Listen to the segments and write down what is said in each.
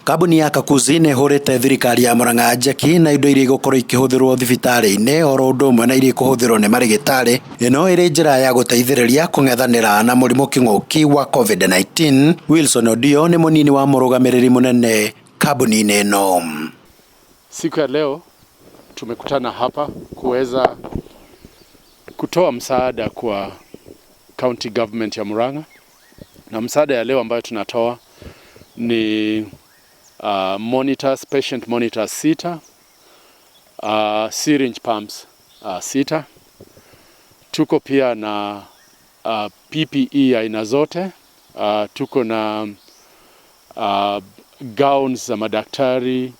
Kambuni ya KAKUZI nĩ hũrĩte thirikari ya MURANG'A njeki na indo iria igũkorwo ikĩhũthĩrwo thibitarĩ-inĩ oro ũndũ ũmwe na iria ikũhũthĩrwo nĩ marĩgĩtarĩ, ĩno ĩrĩ njĩra ya gũteithĩrĩria kũng'ethanĩra na mũrimũ kĩng'ũki wa COVID-19. Wilson Odio nĩ mũnini wa mũrũgamĩrĩri mũnene kambuni-inĩ ĩno. Siku ya leo tumekutana hapa kuweza kutoa msaada kwa county government ya MURANG'A, na msaada ya leo ambayo tunatoa ni monitors, patient monitors 6, syringe pumps 6. Tuko pia na PPE aina zote, tuko na gowns za madaktari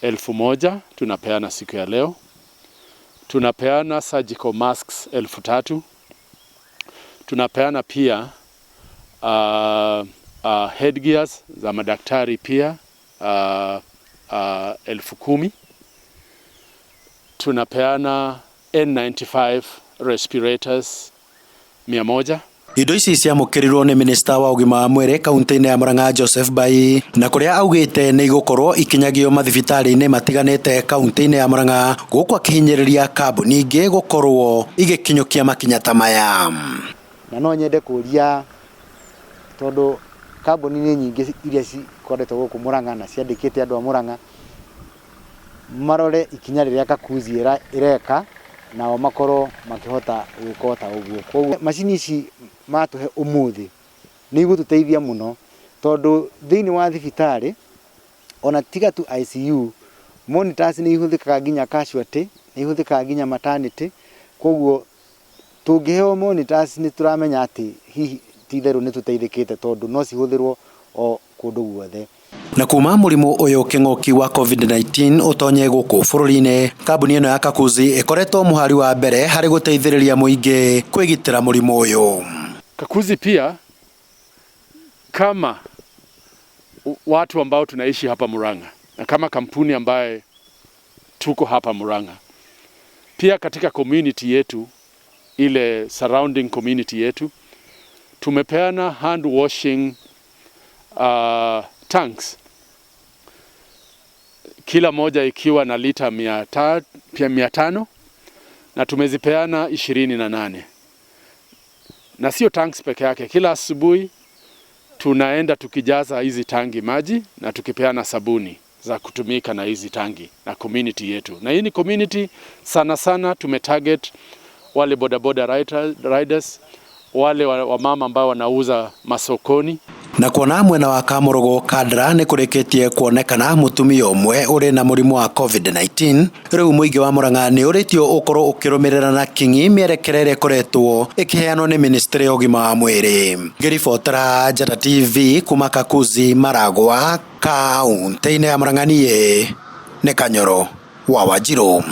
1000 tunapeana siku ya leo. Tunapeana surgical masks 3000. Tunapeana pia headgears za madaktari pia 10,000. Tunapeana N95 respirators 100. Indo ici ciamũkĩrirwo nĩ Minista wa ũgima wa mwĩrĩ kaunti-inĩ ya MURANG'A Joseph Mbai, na kũrĩa augĩte nĩ igũkorwo ikinyagio mathibitarĩ-inĩ matiganĩte kaunti-inĩ ya MURANG'A, gũkũ akĩhinyĩrĩria kambuni ingĩ gũkorwo igĩkinyũkia makinya ta maya. Na no nyende kũria tondũ kambuni nĩ nyingĩ iria cikoretwo gũkũ MURANG'A na ciandĩkĩte andũ a MURANG'A marore ikinya rĩrĩa KAKUZI ireka nao makorwo makĩhota gwĩka ũguo. Koguo macini ici matuhe ũmũthĩ nĩ igũtũteithia mũno tondũ thĩinĩ wa thibitarĩ ona tiga tu ICU monitors nĩ ihũthĩkaga nginya casualty, nĩ ihũthĩkaga nginya maternity. Koguo tũngĩheo monitors nĩ tũramenya atĩ hihi ti therũ nĩ tũteithĩkĩte tondũ no cihũthĩrwo o kũndũ guothe. Na kuma mũrimũ ũyũ kĩng'ũki wa COVID-19 ũtonye gũkũ bũrũri-inĩ, kambuni ĩno ya KAKUZI ĩkoretwo mũhari wa mbere harĩ gũteithĩrĩria mũingĩ kwĩgitĩra mũrimũ ũyũ. KAKUZI pia kama watu ambao tunaishi hapa MURANG'A na kama kampuni ambaye tuko hapa MURANG'A, pia katika community yetu, ile surrounding community yetu, tumepeana hand washing tanks, kila moja ikiwa na lita 500, na tumezipeana 28. Na sio tanks peke yake, kila asubuhi tunaenda tukijaza hizi tangi maji na tukipeana sabuni za kutumika na hizi tangi na community yetu. Na hii ni community sana sana tumetarget wale bodaboda riders, wale wamama ambao wanauza masokoni. Na kuona mwena wa Kamũrũgũ Kadra nĩ kũrĩkĩtie kuonekana mũtumia ũmwe ũrĩ na mũrimũ wa COVID-19. Rĩu mũingĩ wa MURANG'A nĩ ũrĩtio ũkorwo ũkĩrũmĩrĩra na kinyi mĩerekere ĩrĩa ĩkoretwo ĩkĩheanwo nĩ Ministry ya ũgima wa mwĩrĩ. Ngĩribotera Njata TV kuma KAKUZI Maragwa, kaunti-inĩ ya MURANG'A, niĩ nĩ Kanyoro wa Wanjirũ.